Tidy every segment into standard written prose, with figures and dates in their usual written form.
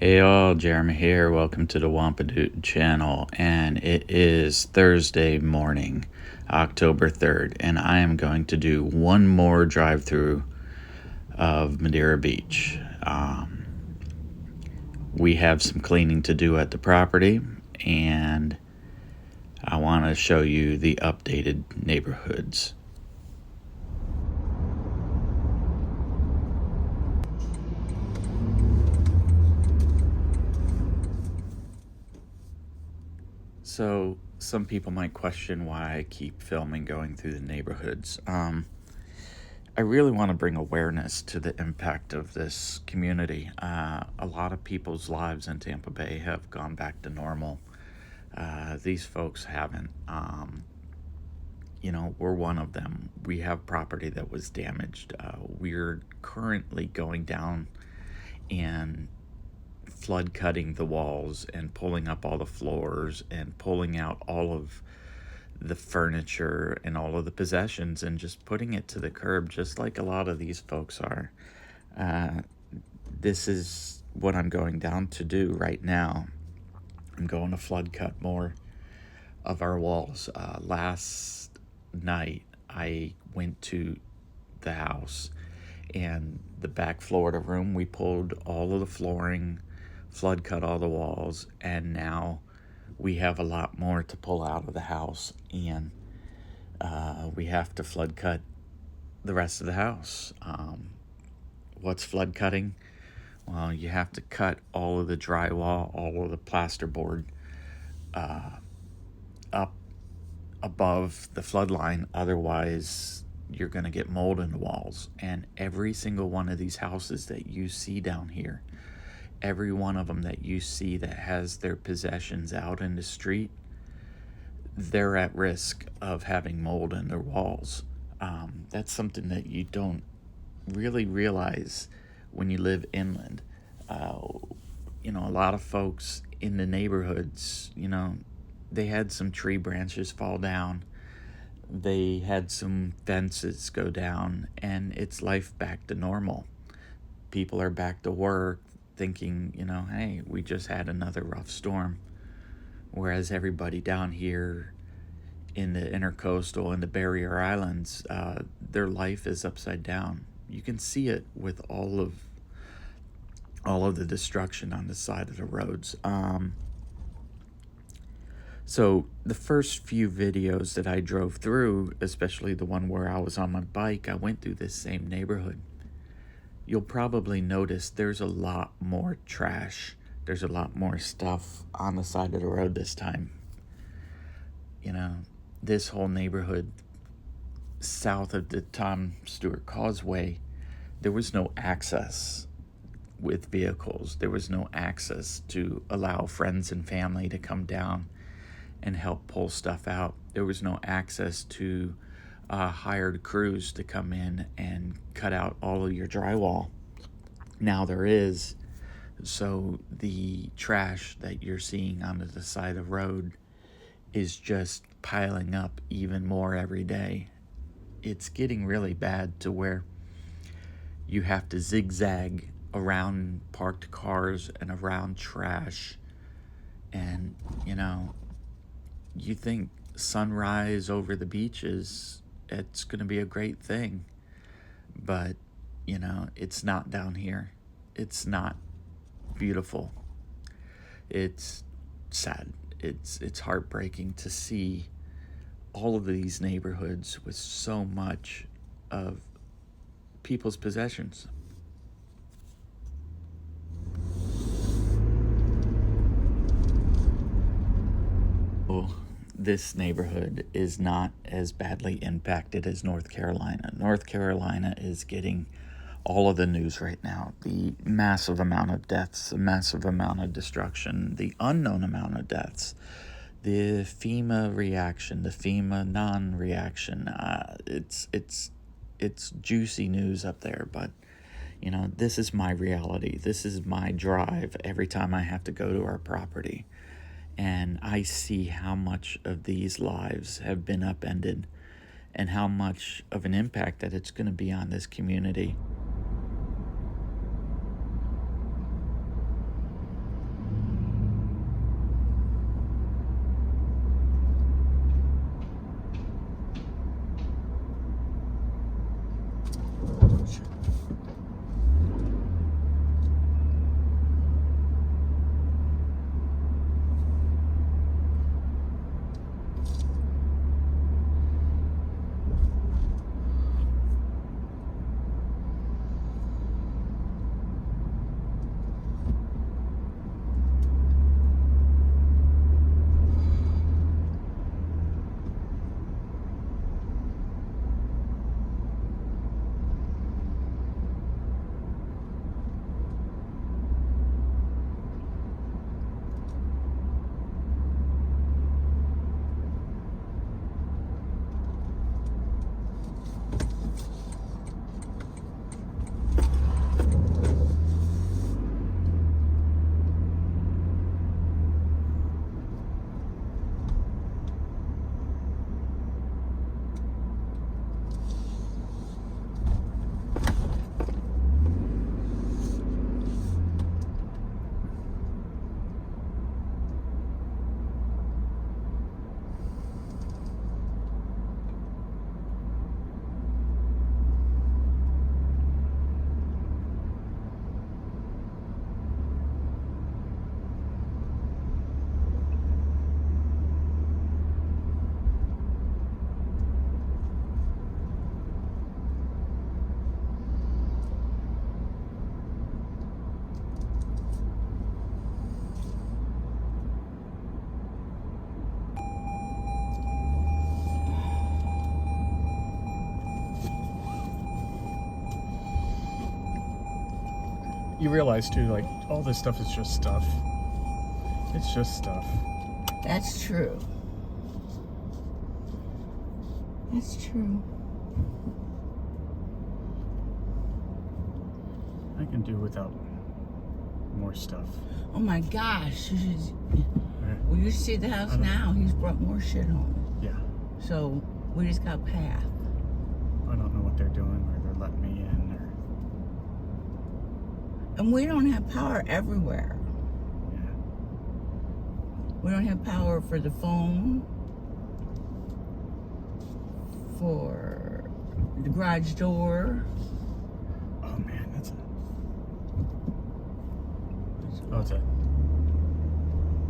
Hey all, Jeremy here. Welcome to the WampaDude Channel, and it is Thursday morning, October 3rd, and I am going to do one more drive-through of Maderia Beach. We have some cleaning to do at the property, and I want to show you the updated neighborhoods. So some people might question why I keep filming going through the neighborhoods. I really want to bring awareness to the impact of this community. A lot of people's lives in Tampa Bay have gone back to normal. These folks haven't. We're one of them. We have property that was damaged. We're currently going down and flood cutting the walls and pulling up all the floors and pulling out all of the furniture and all of the possessions and just putting it to the curb, just like a lot of these folks are. This is what I'm going down to do right now. I'm going to flood cut more of our walls. Last night I went to the house, and the back floor of the room, we pulled all of the flooring, flood cut all the walls, and now we have a lot more to pull out of the house, and we have to flood cut the rest of the house. What's flood cutting? Well, you have to cut all of the drywall, all of the plasterboard up above the flood line. Otherwise, you're going to get mold in the walls. And every single one of these houses that you see down here, every one of them that you see that has their possessions out in the street, they're at risk of having mold in their walls. That's something that you don't really realize when you live inland. A lot of folks in the neighborhoods, they had some tree branches fall down. They had some fences go down, and it's life back to normal. People are back to work thinking, hey, we just had another rough storm. Whereas everybody down here in the intercoastal and the barrier islands, their life is upside down. You can see it with all of the destruction on the side of the roads. So the first few videos that I drove through, especially the one where I was on my bike, I went through this same neighborhood. You'll probably notice there's a lot more trash. There's a lot more stuff on the side of the road this time. This whole neighborhood south of the Tom Stewart Causeway, there was no access with vehicles. There was no access to allow friends and family to come down and help pull stuff out. There was no access to hired crews to come in and cut out all of your drywall. Now there is. So the trash that you're seeing on the side of the road is just piling up even more every day. It's getting really bad to where you have to zigzag around parked cars and around trash. And, you think sunrise over the beaches, it's going to be a great thing. But, it's not down here. It's not beautiful. It's sad. It's heartbreaking to see all of these neighborhoods with so much of people's possessions. This neighborhood is not as badly impacted as North Carolina. North Carolina is getting all of the news right now. The massive amount of deaths, the massive amount of destruction, the unknown amount of deaths, the FEMA reaction, the FEMA non-reaction. It's juicy news up there, but this is my reality. This is my drive every time I have to go to our property. And I see how much of these lives have been upended and how much of an impact that it's going to be on this community. you realize too, like, all this stuff is just stuff. It's just stuff. That's true. That's true. I can do without more stuff. Oh my gosh. Okay. Well, you see the house now. He's brought more shit home. Yeah. So we just got path. I don't know what they're doing, or they're letting me in, or... And we don't have power everywhere. Yeah. We don't have power for the phone, for the garage door. Oh man, that's a... Oh, it's a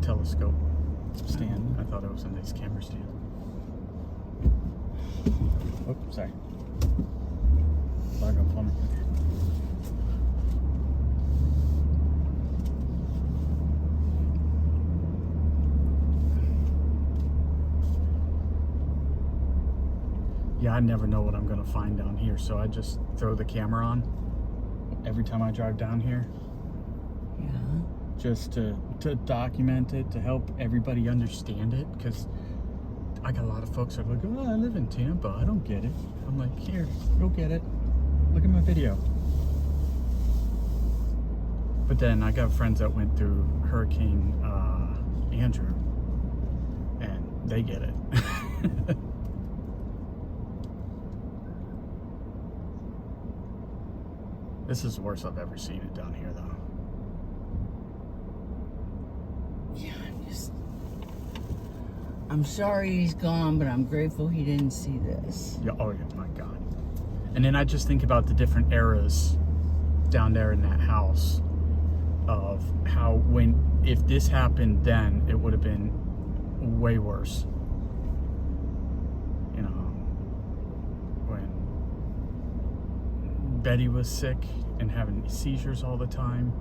telescope stand. I thought it was a nice camera stand. Oh, sorry. Log on plumbing. Yeah, I never know what I'm gonna find down here, so I just throw the camera on every time I drive down here. Yeah. Just to document it, to help everybody understand it, because I got a lot of folks that are like, oh, I live in Tampa, I don't get it. I'm like, here, go get it. Look at my video. But then I got friends that went through Hurricane Andrew, and they get it. This is the worst I've ever seen it down here, though. Yeah, I'm sorry he's gone, but I'm grateful he didn't see this. Yeah, oh yeah, my God. And then I just think about the different eras down there in that house of how if this happened then, it would have been way worse. You know, when Betty was sick and having seizures all the time.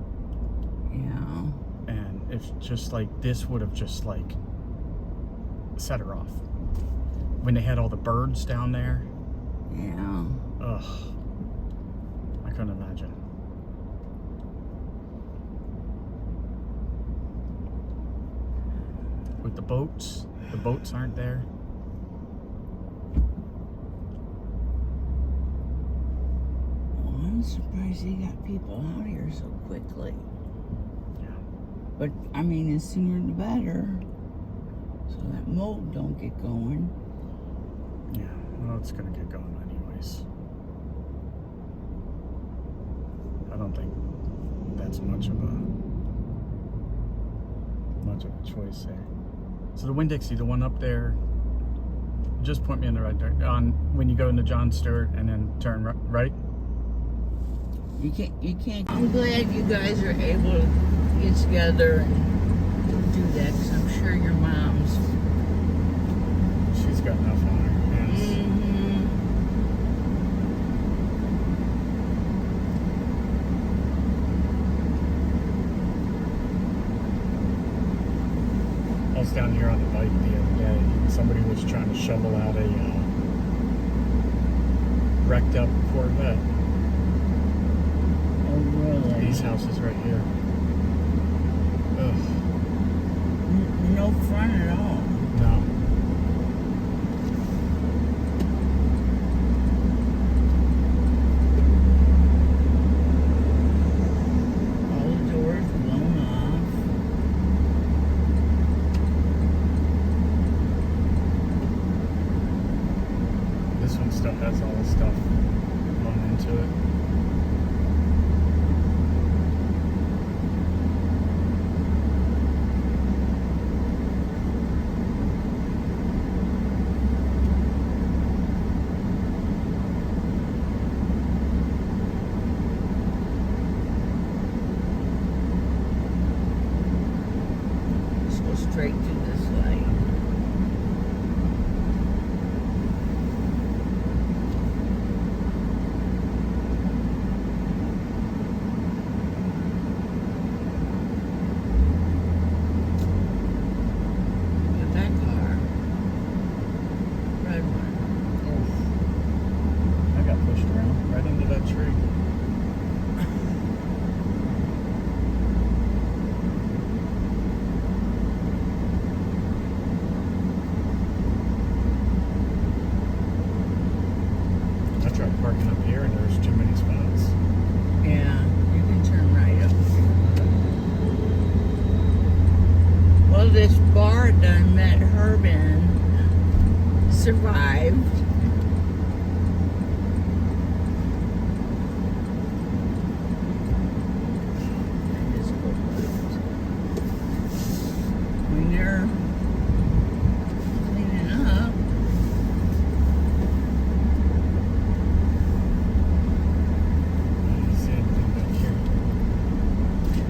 Yeah. And if just like this would have just like set her off. When they had all the birds down there. Yeah. Ugh. I couldn't imagine. With the boats aren't there. Well, I'm surprised he got people out here so quickly. Yeah. But, I mean, the sooner the better. So that mold don't get going. Yeah, well, it's gonna get going anyways. I don't think that's much of a choice there. So the Winn-Dixie, the one up there, just point me in the right direction. On when you go into John Stewart and then turn right. You can't. I'm glad you guys are able to get together and do that, because I'm sure your mom's... She's got enough on her hands. I was down here on the bike the other day. Somebody was trying to shovel out a wrecked up Corvette. Oh, really? These houses right here. Ugh. No front at all. No. All the doors blown off. This one stuff has all the stuff blown into it. met Herb in survived. That is cool. When you're cleaning up,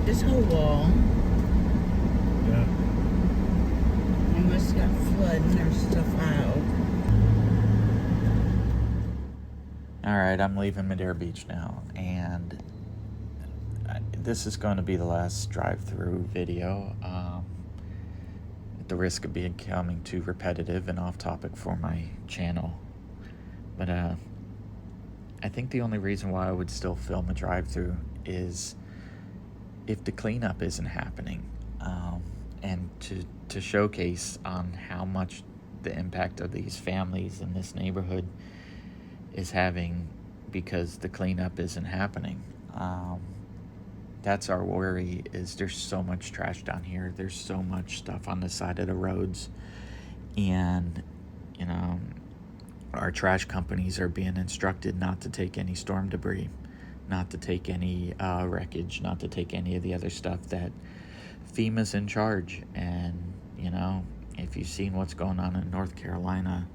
this whole wall, Yeah. they must have got flooding their stuff out. All right, I'm leaving Madeira Beach now, and this is going to be the last drive-through video. At the risk of becoming too repetitive and off-topic for my channel, but I think the only reason why I would still film a drive-through is if the cleanup isn't happening, and to showcase on how much the impact of these families in this neighborhood is having because the cleanup isn't happening. That's our worry, is there's so much trash down here. There's so much stuff on the side of the roads, and you know, our trash companies are being instructed not to take any storm debris, not to take any wreckage, not to take any of the other stuff that FEMA's in charge. And you know, if you've seen what's going on in North Carolina,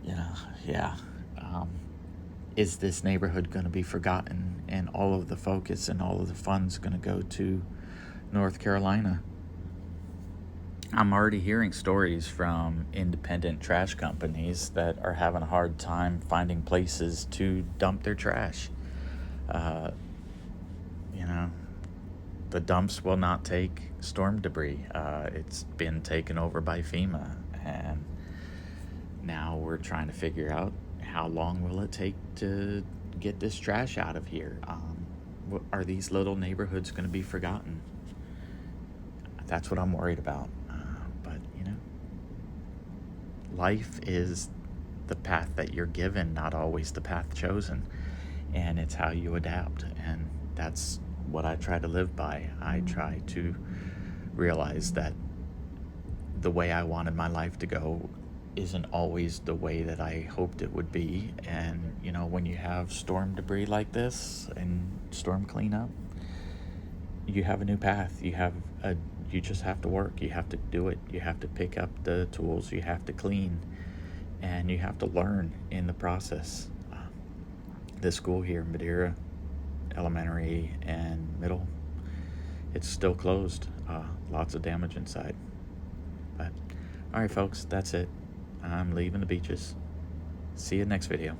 you know, yeah, is this neighborhood going to be forgotten, and all of the focus and all of the funds going to go to North Carolina? I'm already hearing stories from independent trash companies that are having a hard time finding places to dump their trash. You know, the dumps will not take storm debris. It's been taken over by FEMA, and now we're trying to figure out how long will it take to get this trash out of here. Are these little neighborhoods going to be forgotten? That's what I'm worried about. But you know, life is the path that you're given, not always the path chosen, and it's how you adapt. And that's what I try to live by. I try to realize that the way I wanted my life to go isn't always the way that I hoped it would be. And you know, when you have storm debris like this and storm cleanup, you have a new path. You just have to work. You have to do it. You have to pick up the tools. You have to clean, and you have to learn in the process. The school here in Madeira, elementary and middle, it's still closed. Lots of damage inside. But all right, folks, that's it. I'm leaving the beaches. See you next video.